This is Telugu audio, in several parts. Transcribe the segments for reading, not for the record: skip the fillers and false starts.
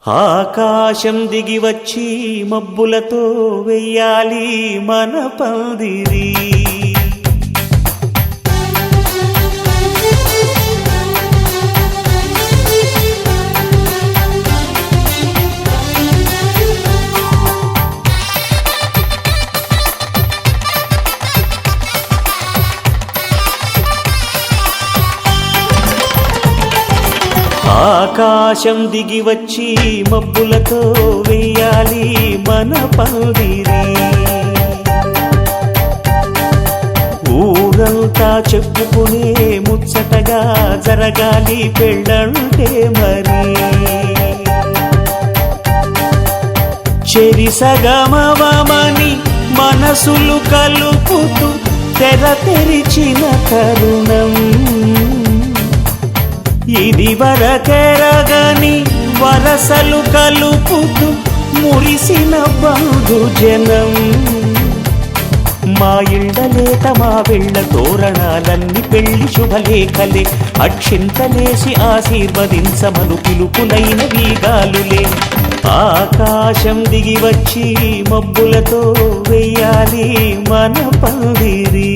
ఆకాశం దిగి వచ్చి మబ్బులతో వెయ్యాలి మన పందిరి. ఆకాశం దిగి వచ్చి మబ్బులతో వెయ్యాలి మన పందిరి. ఊరంతా చెప్పుకునే ముచ్చటగా జరగాలి పెళ్ళంటే మరి. చెరిసగమవమని మనసులు కలుపుతూ తెర తెరిచిన తరుణం ఇది వరకెరగని వరసలు కలుపుతూ మురిసిన బంధుజనం. మా ఇళ్ళలేత మా వెళ్ళ తోరణాలన్నీ పెళ్లి శుభలేఖలే. అక్షింతలేసి ఆశీర్వదించమను పిలుపులైన వీగాలులే. ఆకాశం దిగి వచ్చి మబ్బులతో వెయ్యాలి మన పందిరి.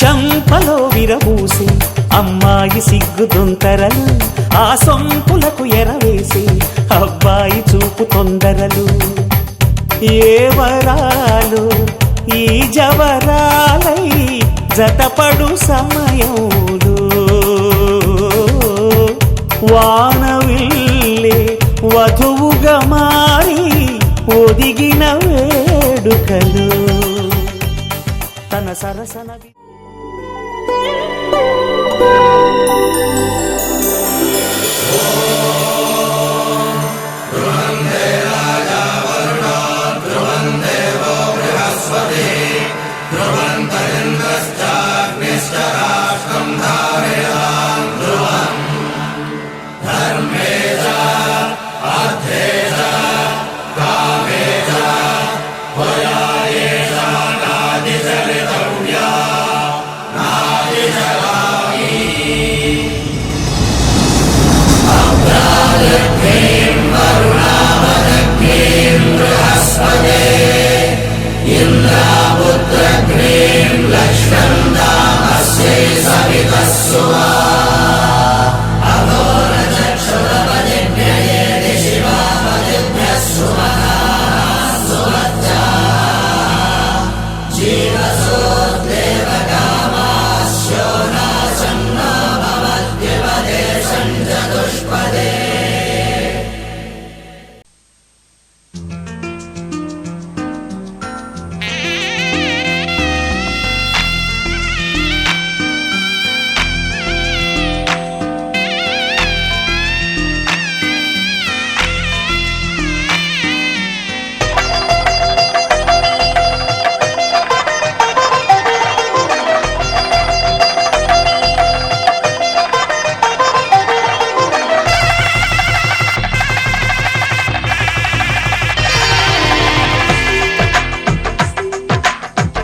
చంపలో విరబూసి అమ్మాయి సిగ్గు దొంతరలు, ఆ సొంపులకు ఎరవేసి అబ్బాయి చూపు తొందరలు. ఏ వరాలు ఈ జవరాలై జతపడు సమయంలో వానవిల్లే వధువుగా మారి ఒదిగిన వేడుకలు తన సరసన.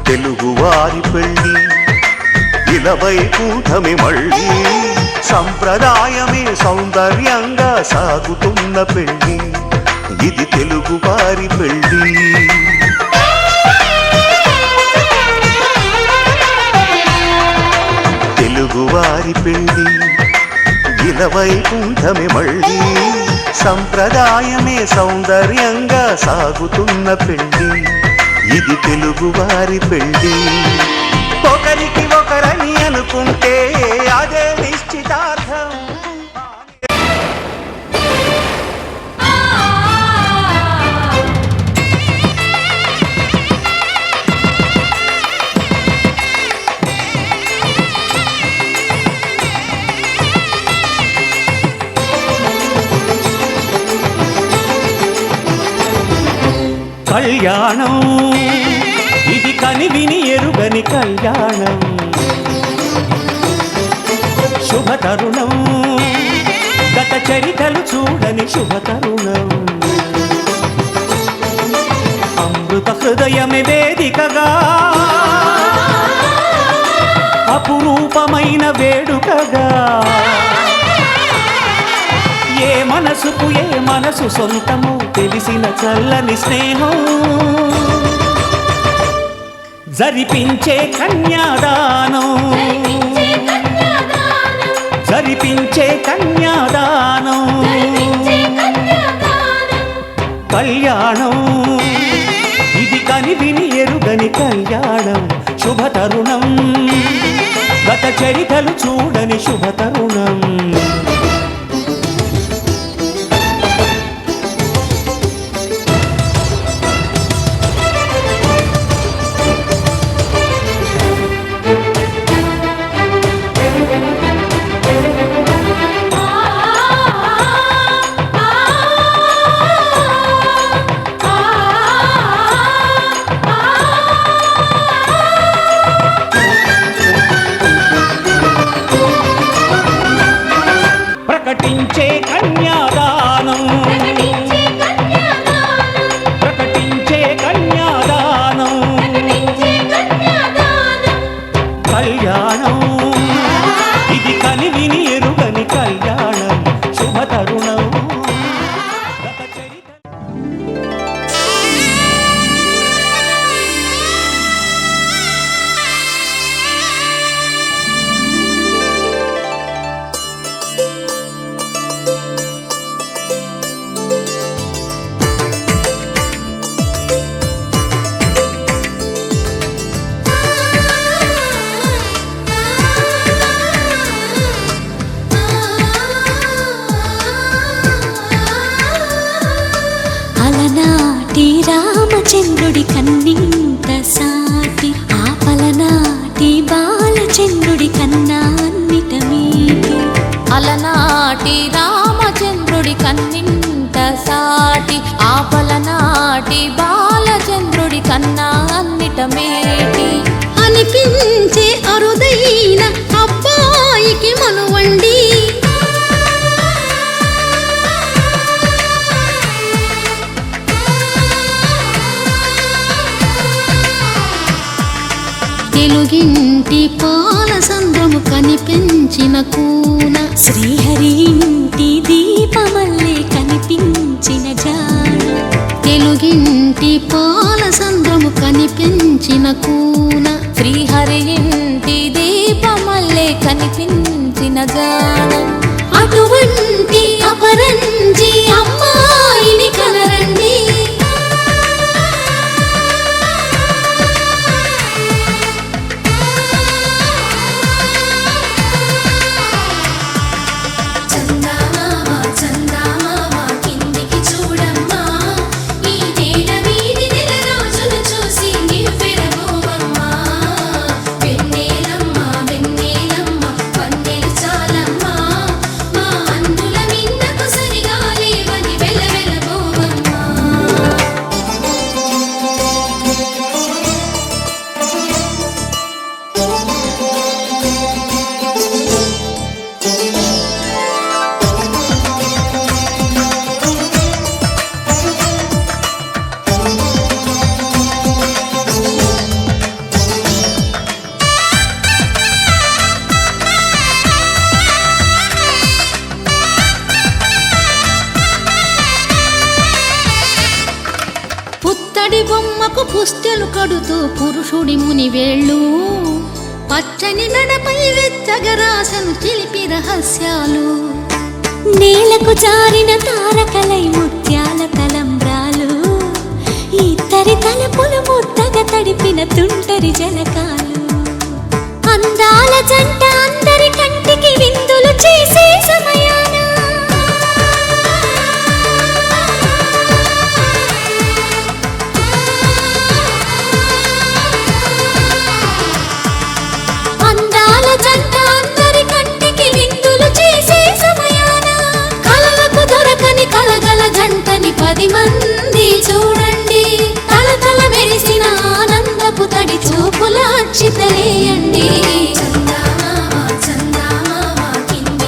తెలుగువారి పెళ్ళి ఇలవై కూటమి మళ్ళీ సంప్రదాయమే సౌందర్యంగా సాగుతున్న పెళ్ళి ఇది తెలుగువారి పెళ్ళి. తెలుగువారి పెళ్ళి ఇలవై కూటమి మళ్ళీ సంప్రదాయమే సౌందర్యంగా సాగుతున్న పెళ్ళి ఇది తెలుగువారి పెళ్ళి. ఒకరికి ఒకరని అనుకుంటే అదే నిశ్చితార్థం. కళ్యాణం ఇది కనివిని ఎరుగని కళ్యాణం. తరుణం గత చరితలు చూడని శుభ తరుణం అమృత హృదయమే వేదికగా అపురూపమైన వేడుకగా ఏ మనసుకు ఏ మనసు సొంతము తెలిసిన చల్లని స్నేహం జరిపించే కన్యాదానం జరిపించే కన్యాదానం కళ్యాణం ఇది కని విని ఎరుగని కళ్యాణం శుభ తరుణం గత చరితలు చూడని శుభ తరుణం ప్రకటించే కన్యాదానం ప్రకటించే కన్యాదానం కళ్యాణం ఇది కని విని ఎరుగని కళ్యాణం శుభ తరుణం గత చరిత అలనాటి రామచంద్రుడి కన్నింత సాటి ఆపలనాటి బాలచంద్రుడి కన్నా అన్నిట మీటి అలనాటి రామచంద్రుడి కన్నింత సాటి ఆపలనాటి బాలచంద్రుడి కన్నా అన్నిట మేటి అనిపించే అరుదైన అబ్బాయికి మనువండి తెలుగింటి పాల సంద్రము కనిపించిన కూన శ్రీహరి ఇంటి దీపమల్లే కనిపించిన జాడ తెలుగింటి పాల సంద్రము కనిపించిన కూన శ్రీహరి ఇంటి దీపమల్లే కనిపించిన జాడ అటువంటి అపరంజి అమ్మాయిని కనరండి పుత్తడి బొమ్మకు పుస్తెలు కడుతూ పురుషుడి ముని వేళ్ళు పచ్చని నడపై వెచ్చగరాసను చిలిపి రహస్యాలు నేలకు జారిన తారకలై ముత్యాల తలంబ్రాలు ఇద్దరి తలపులు ముద్దగా తడిపిన తుంటరి జలకాలు అందాల జంట అందరి కంటికి విందులు చేసే సమయాన అందాల జంట అందరి కంటికి విందులు చేసే సమయాన కలలకు దొరకని కలగల జంటని 10 మంది చూడండి తల తల మెరిసిన ఆనందపు తడి చూపుల అచ్చితలేయండి చందమామ చందమామ కింది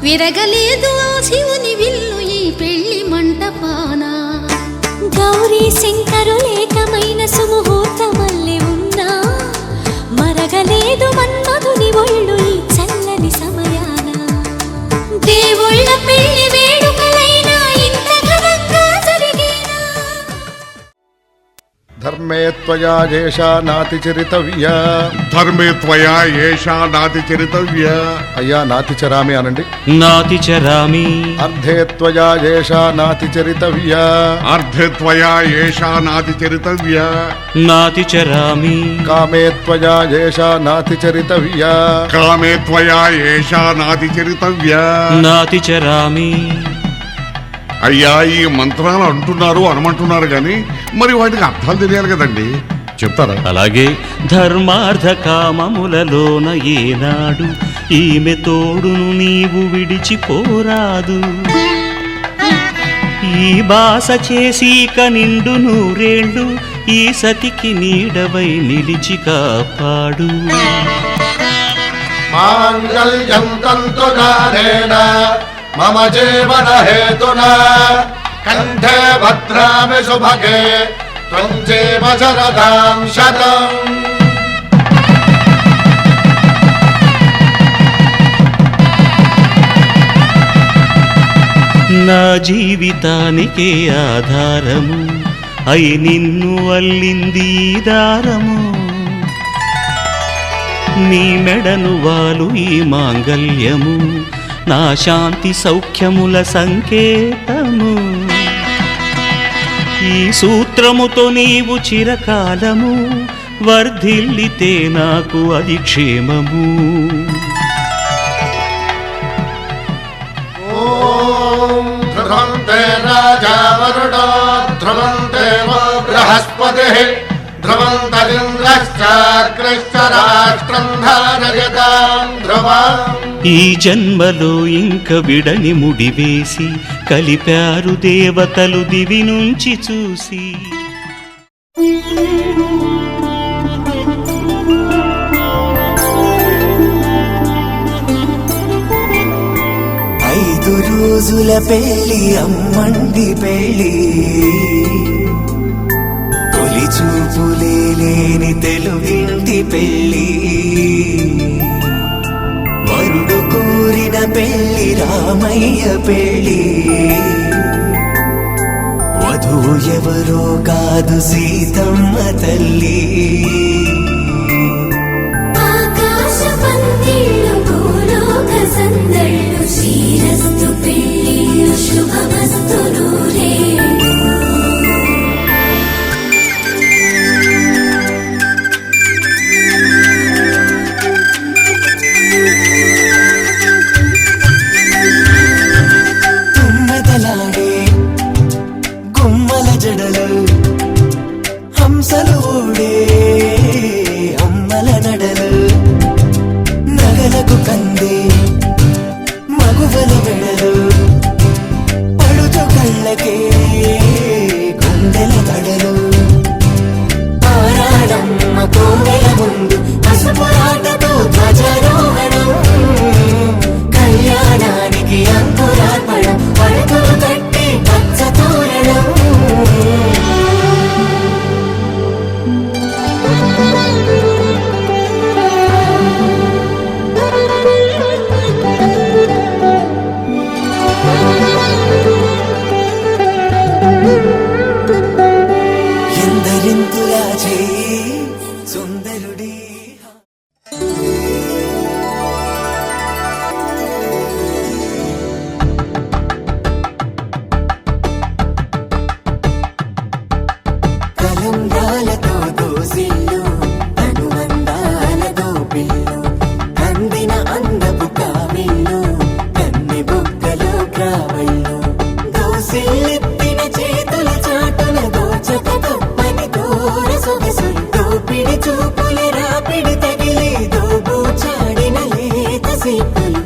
విరగలేదు ఆ శివుని విల్లు ఈ పెళ్లి మంటపాన. గౌరీ శంకరులేకమైన సుముహూర్తమల్లె ఉన్నా మరగలేదు మన్మధుని ఒళ్ళు ఈ చల్లని సమయాన. దేవుళ్ళ పెళ్లి వేడుకలైనా ఇంత ఘనంగా జరిగేనా. ధర్మే త్వయా ఏషా నాతి చరితవ్య. ధర్మే త్వయా ఏషా నాతి చరితవ్య. అయ్యా నాతి చరామి అనండి. నాతి చరామి. అర్ధే త్వయా ఏషా నాతి చరితవ్య. అర్ధే త్వయా ఏషా నాతి చరితవ్య. నాతి చరామి. కామే త్వయా ఏషా నాతి చరితవ్య. కామే త్వయా ఏషా నాతి చరితవ్య. నాతి చరామి. అయ్యా ఈ మంత్రాలు అంటున్నారు అనమంటున్నారు గాని మరి వాటికి అర్థాలు తెలియాలి కదండి, చెప్తారా? అలాగే ధర్మార్థ కామములలోన ఏనాడు ఈమె తోడును నీవు విడిచిపోరాదు. ఈ బాస చేసి నిండు నూరేళ్ళు ఈ సతికి నీడవై నిలిచి కాపాడు. మాంగళ్యం తంతునానేన మమ జీవన హేతునా కంఠే భద్రామి శుభగే త్వం జీవ శరదాం శతం. నా జీవితానికే ఆధారము అయి నిన్ను అల్లింది దారము. నీ మెడను వాలు ఈ మాంగల్యము నా శాంతి సౌఖ్యముల సంకేతము. ఈ సూత్రముతో నీవు చిరకాలము వర్ధిల్లితే నాకు అది క్షేమము. ఓం ధ్రువంతే రాజా వరుణో ధ్రువంతే బృహస్పతిః ధ్రువంతరింద్రశ్చాగ్రశ్చ రాష్ట్రం ధారయతాం ధ్రువం. ఈ జన్మలో ఇంక విడని ముడివేసి కలిపారు దేవతలు దివి నుంచి చూసి. ఐదు రోజుల పెళ్లి అమ్మండి పెళ్లి, తొలి చూపులే లేని తెలుగింటి పెళ్లి. వరుడు కోరిన పెళ్లి రామయ్య పెళ్లి, వధువు ఎవరో కాదు సీతమ్మ తల్లి. ఆకాశ పందిళ్ళు భూలోక సందళ్ళు శ్రీరస్తు పెళ్ళిళ్ళు శుభమస్తు నూరేళ్ళు. తుమ్మెదలాడే గుమ్మల జడలు హంసలు ఊడే అమ్మల నడలు, నగలకు కందే మగువల వెడలు, పడుచు కళ్ళకే గుండెల తడలు. పారాడమ్మ కోవెల ముందు పసుపు ఆటతో ధ్వజారోహణం, కళ్యాణానికి అంకురార్పణం పడకలు కట్టి పచ్చ తోరణం. ఎందరింతులా చేయి సుందరుడి. కలంబ్రాలతో దోసిళ్ళు అనుబంధాలతో పిల్లు, అందిన అందపు కావిళ్ళు కన్ని బుగ్గలో గ్రావళ్ళు. దోసిళ్ళెత్తిన చేతుల చాటున దోచక తప్పని దూర సొగసులు, దోపిడి చూపుల రాపిడి తగిలి దోబూచాడిన లేత సీపులు.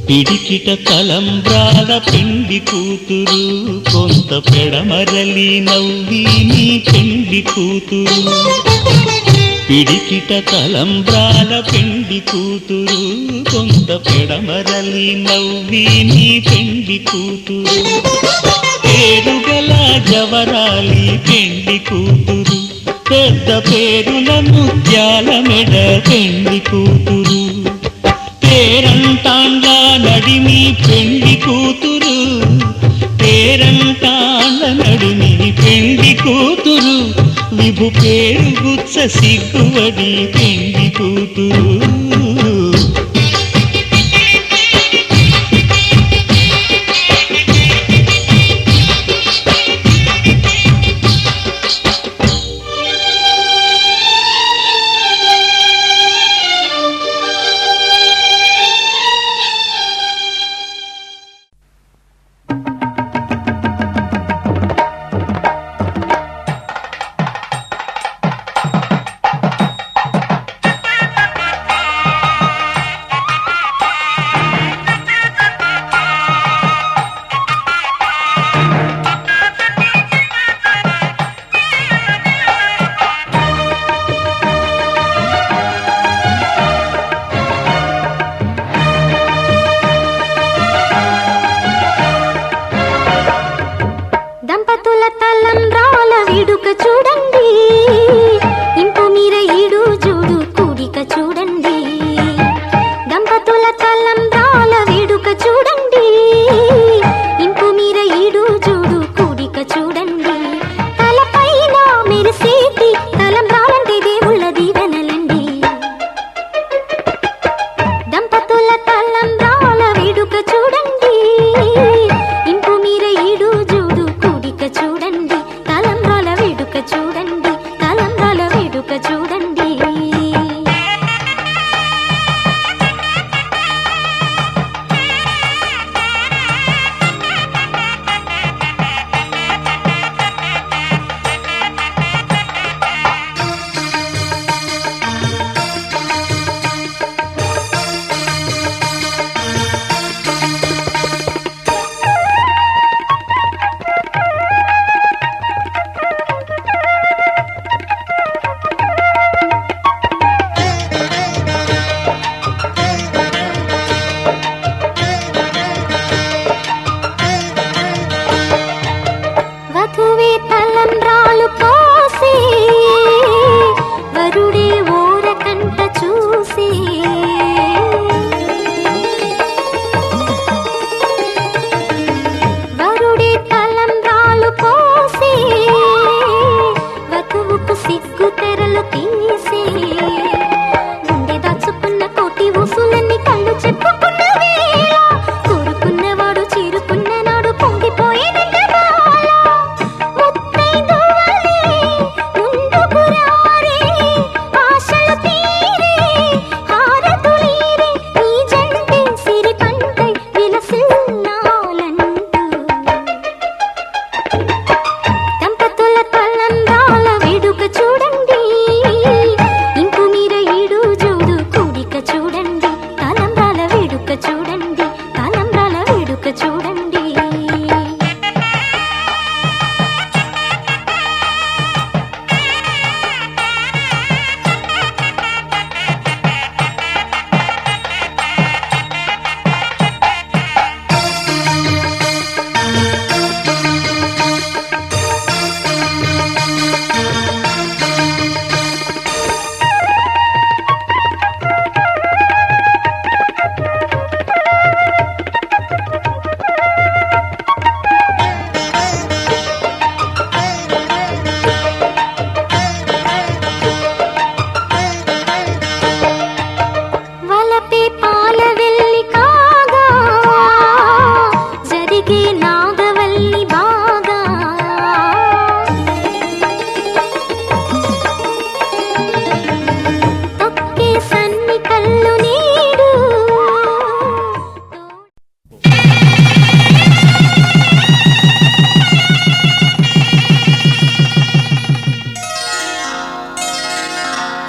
పిడికిట తలంబ్రాల పెండి కూతురు కొంత పెడమరలి నవ్వి నీ పెండి కూతురు పిడికిట తలంబ్రాల పెండి కూతురు కొంత పెడమరలి నవ్వి నీ పెండి కూతురు పేరుగల జవరాలి పెండి కూతురు పెద్ద పేరుల ముత్యాల మెడ పెండి కూతురు పేరంటాండ్ల నడిమి పెండి కూతురు పేరంటాండ్ల నడిమి పెండి కూతురు విభు పేరు గుచ్చ సిగ్గువడి పెండి కూతురు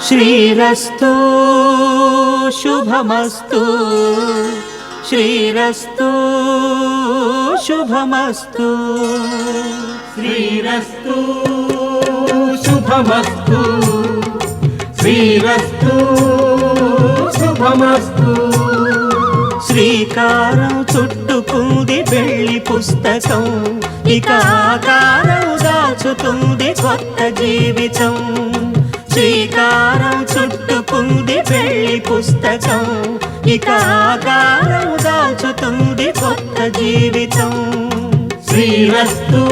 శ్రీరస్తు శుభమస్తు శ్రీరస్తు శుభమస్తు శ్రీరస్తు శుభమస్తు శ్రీరస్తు శుభమస్తు శ్రీకారం చుట్టుకుంది పెళ్లి పుస్తకం ఇక ఆకారం దాచుతుంది కొత్త జీవితం శ్రీకారం చుట్టుకుంది పెళ్లి పుస్తకం ఇక ఆకారం దాచుతుంది కొత్త జీవితం శ్రీరస్తు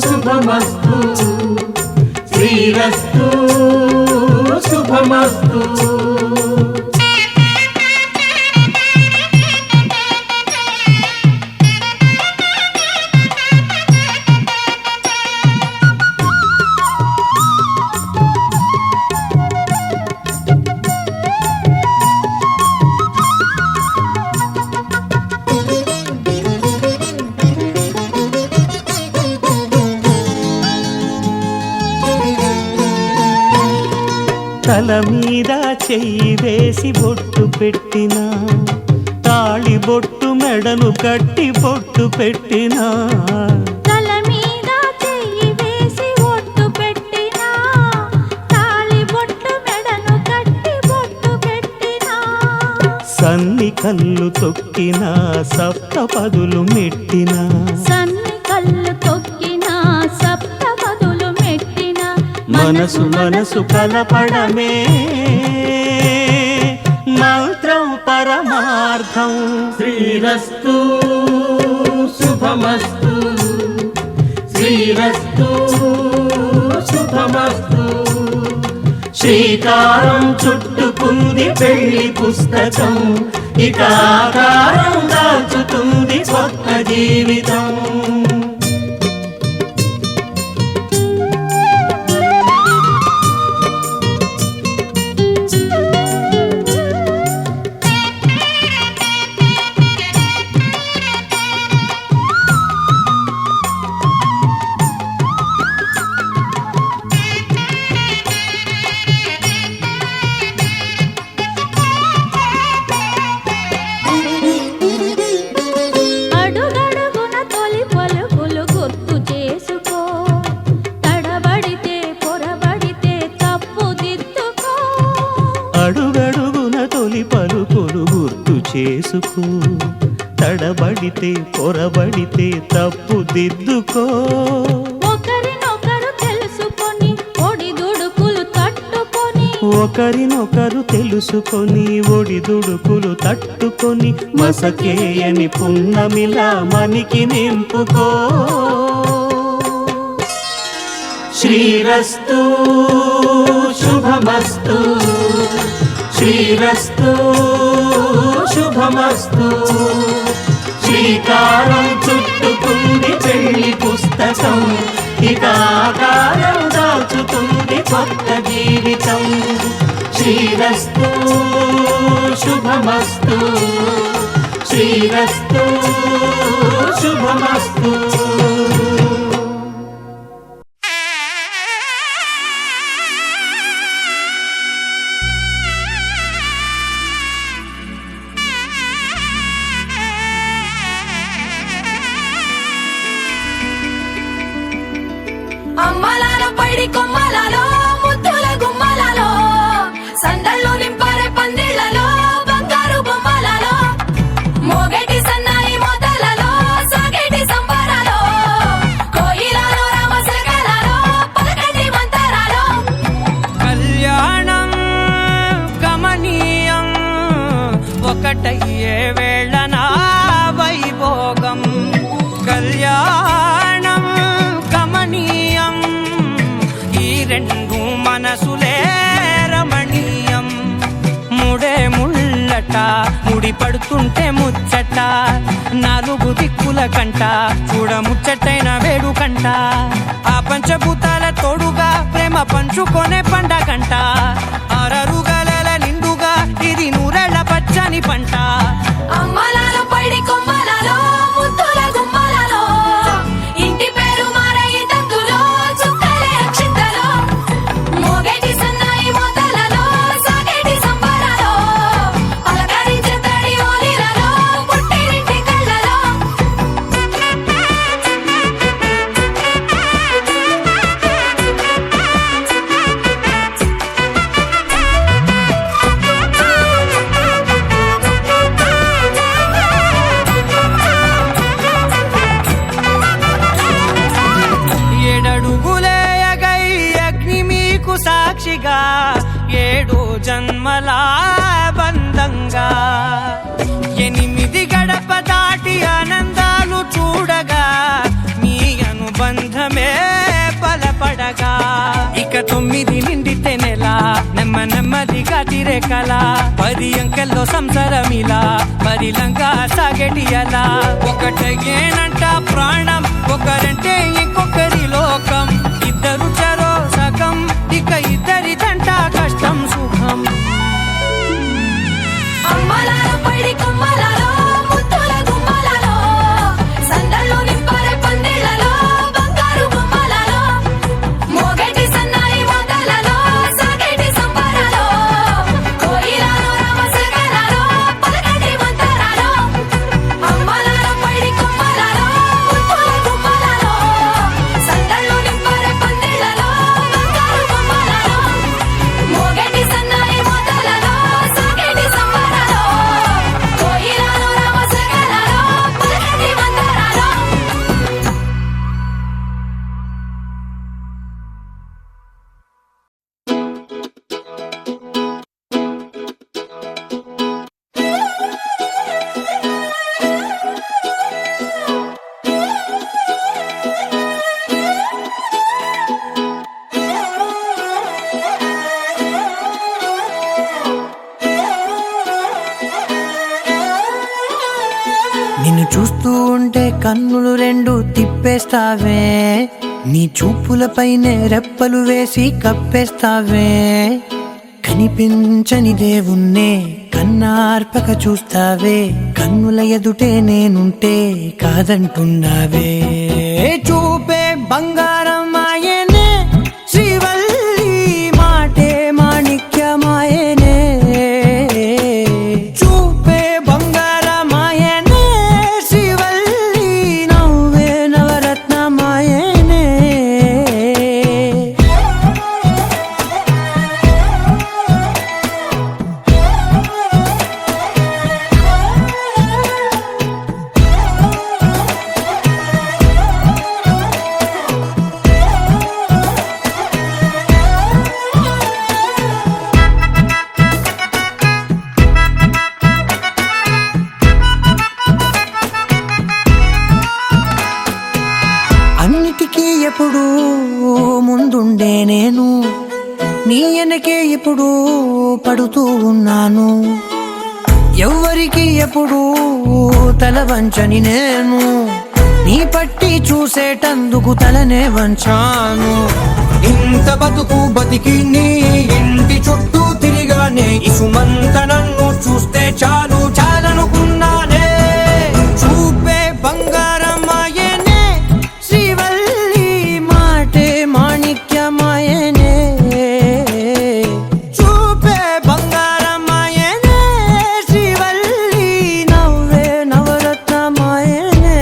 శుభమస్తు శ్రీరస్తు శుభమస్తు తల మీద చెయ్యి వేసి బొట్టు పెట్టినా తాళి బొట్టు మెడను కట్టి బొట్టు పెట్టినా తల మీద చెయ్యి వేసి ఒట్టు పెట్టినా తాళి బొట్టు మెడను కట్టి బొట్టు పెట్టినా సన్ని కళ్ళు తొక్కినా సప్త పదులు మెట్టినా సన్ని కళ్ళు తొక్కినా సప్త పదులు మెట్టినా మనసు మనసు కలపడమే మంత్రం పరమార్థం శ్రీరస్తు శుభమస్తు శ్రీరస్తు శుభమస్తు శ్రీకారం చుట్టుకుంది పెళ్లి పుస్తకం ఇక ఆకారం దాచుతుంది కొత్త జీవితం అడుగడుగున తొలి పలుకులు గుర్తు చేసుకో తడబడితే పొరబడితే తప్పు దిద్దుకో అడుగడుగున తొలి పలుకులు గుర్తు చేసుకో తడబడితే పొరబడితే తప్పు దిద్దుకో ఒకరినొకరు తెలుసుకొని ఒడిదుడుకులు తట్టుకొని ఒకరినొకరు తెలుసుకొని ఒడిదుడుకులు తట్టుకొని మసకేయని పున్నమిలా మనికి నింపుకో శ్రీరస్తు శుభమస్తు శ్రీరస్తు శుభమస్తు శ్రీకారం చుట్టుకుంది పెళ్లి పుస్తకం ఇక ఆకారం దాచుతుంది కొత్త జీవితం శ్రీరస్తు శుభమస్తు శ్రీరస్తు శుభమస్తు అమ్మలాల పైడి కొమ్మలలో ముద్దుల గుమ్మలలో సందళ్ళు నింపారే పందిళ్లలో బంగారు బొమ్మలలో మోగేటి సన్నాయి మోతలలో సాగేటి సంబరాలో కోయిలలో రామశకలలో పలకటి మంతరాలో కళ్యాణం గమనీయం ఒకటయ్యే వేళ నా వైభోగం కళ్యాణం గమనీయం ఈ రెండు మనసులే రమణీయం ముడే ముళ్ళట ముడి పడుతుంటే ముచ్చట నాలుగు దిక్కుల కంట చూడ ముచ్చటైన వేడుకంట ఆ పంచభూతాల తోడుగా ప్రేమ పంచుకొనే పండగంట అరరుగల నిండుగా ఇది నూరెళ్ళ పచ్చని పంట అమ్మలాల పైడి కొమ్మలలో ముద్దుల గుమ్మలలో ఇంటి పేరు మారయి తందులో చుక్కలే అక్షింతలో మోగేటి సన్నాయి మోతలలో సాగేటి సంబరాలో పలకరించే తడి ఓలిలలో 8 గడప దాటి ఆనందాలు చూడగా మీ అనుబంధమే బలపడగా ఇక 9 నిండితే నెల నెమ్మదిగా తిరేకల 10 అంకెల్లో సంసారమిలా పరిలంగా సాగేటి అలా ఒకటేనంట ప్రాణం ఒకరంటే ఇంకొకరి లోకం ఇద్దరు చరో సగం ఇక ఇద్దరిదంట కష్టం సుఖం అమ్మలాల పడి కొమ్మలలో ముత్తుల గుమ్మలలో సందళ్ళు నింపరే పందిళ్ళలో బంగారు బొమ్మలలో మోగేటి సన్నాయి మోతలలో సాగేటి సంబరాలో కోయిలలో రామసగలలో పలకటి మంతరాలో అమ్మలాల పడి కొమ్మలలో ముత్తుల గుమ్మలలో సందళ్ళు నింపరే పందిళ్ళలో బంగారు బొమ్మలలో మోగేటి సన్నాయి మోతలలో సాగేటి సంబరాలో కోయిలలో రామసగలలో పలకటి మంతరాలో నిన్ను చూస్తూ ఉంటే కన్నులు రెండు తిప్పేస్తావే నీ చూపులపైనే రెప్పలు వేసి కప్పేస్తావే కనిపించని దేవుణ్ణే కన్నార్పక చూస్తావే కన్నుల ఎదుటే నేనుంటే కాదంటున్నావే చూపే బంగారం ఆయనే శ్రీవల్లి మాటే మాణిక్యమాయనే చూపే బంగారమాయనే శ్రీవల్లి నవ్వే నవరత్నమాయనే అన్నిటికీ ఎప్పుడు ముందుండే నేను నీ వెనకే ఎప్పుడు పడుతూ ఉన్నాను ఎవ్వరికి ఎప్పుడు తల వంచని నేను నీ పట్టి చూసేటందుకు తలనే వంచాను ఇంత బతుకు బతికి నీ ఇంటి చుట్టూ తిరిగానే ఇసుమంత నన్ను చూస్తే చాలు చాలనుకున్నానే చూపే బంగారమాయనే శ్రీవల్లి మాటే మాణిక్యమాయనే చూపే బంగారమాయనే శ్రీవల్లి నవ్వే నవరత్నమాయనే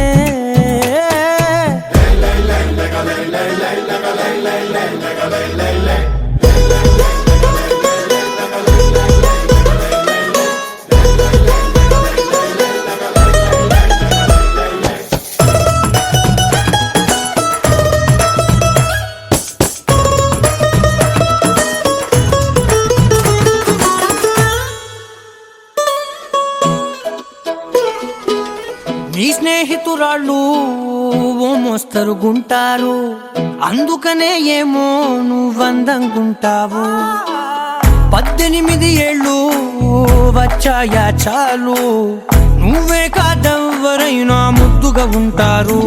నీ స్నేహితురాళ్ళు ఓ మోస్తరు గుంటారు అందుకనే ఏమో నువ్వందంగుంటావు 18 ఏళ్ళు వచ్చాయా చాలు నువ్వే కాదెవ్వరైనా ముద్దుగా ఉంటారు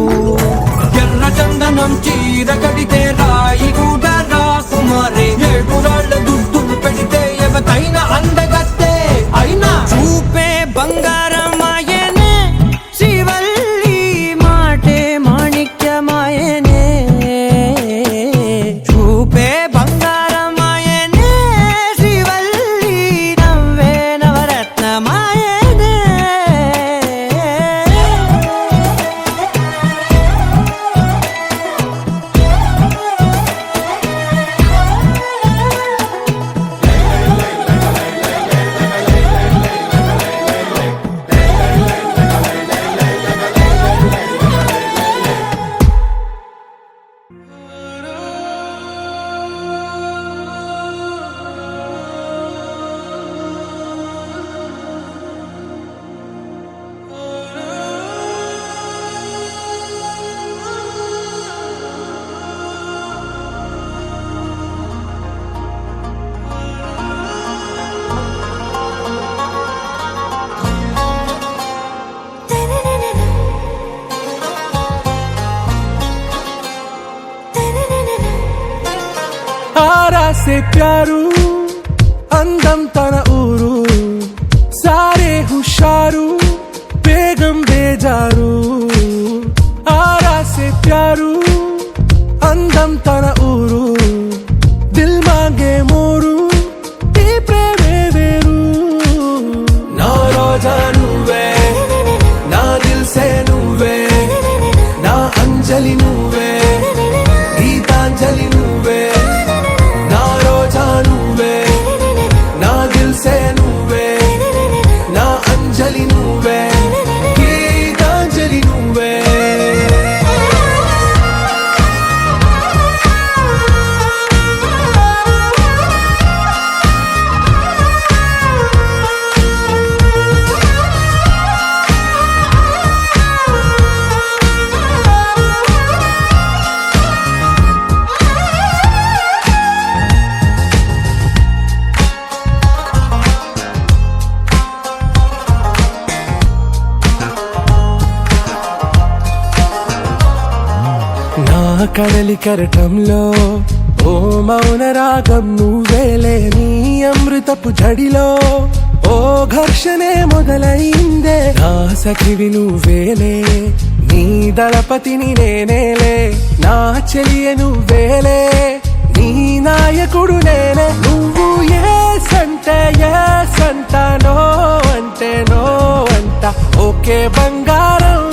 ఎర్ర చందనం చీర కడితే రాయి కూడా రాకుమారే 7 రాళ్ళ దుద్దులు పెడితే ఎవతైనా అందగత్తే అయినా చూపే బంగారమాయనే శ్రీవల్లి మాటే మాణిక్యమాయనే చూపే బంగారమాయనే శ్రీవల్లి నవ్వే నవరత్నమాయనే से प्यारू అందం తన ఊరు సారే హుషారు బేగం బేజారు ఆరా సే ప్యారు అందం తన ఊరు దిల్ మాంగే మోరు ఈ ప్రేమే వేరు నా రోజా నువ్వే నా దిల్ సే నువ్వే నా అంజలి నువ్వే గీతాంజలి నువ్వే నా రోజా నువ్వే నా దిల్ సే నువ్వే నా అంజలి నువ్వే గీతాంజలి నువ్వే నా కడలి కరటంలో ఓ మౌన రాగం నువ్వేలే నీ అమృతపు జడిలో ఓ ఘర్షణే మొదలైందే నా సఖివి నువ్వేలే నీ దళపతిని నేనేలే నా చెలియ నువ్వేలే నీ నాయకుడు నేనే నువ్వు ఏ సంట నో అంటే నో అంట ఓకే బంగారం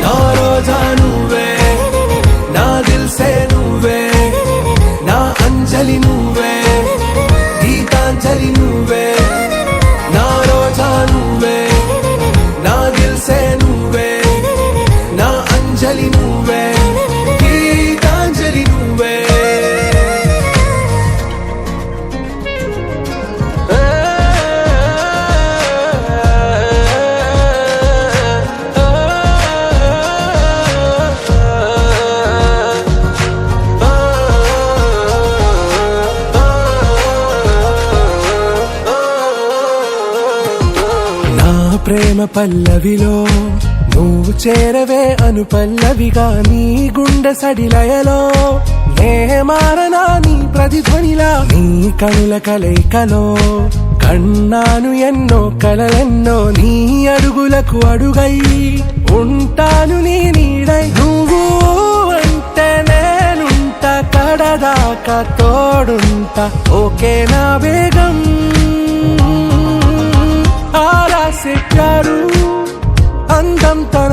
నా రోజా నువ్వే నా దిల్ సే నువ్వే నా అంజలి నువ్వే గీతాంజలి నువ్వే నా రోజా నువ్వే నా దిల్ సే నువ్వే నా అంజలి నువ్వే గీతాంజలి నువ్వే నా ప్రేమ పల్లవిలో నువ్వు చేరవే అను పల్లవిగా నీ గుండె సడిలయలో నే మారనా నీ ప్రతిధ్వనిలా నీ కనుల కలయికలో కన్నాను ఎన్నో కలలెన్నో నీ అడుగులకు అడుగై ఉంటాను నీ నీడై నువ్వు అంటే నేనుంట కడదాకా తోడుంటా ఓకే నా వేగం ఆరా సే ప్యారు అందం తన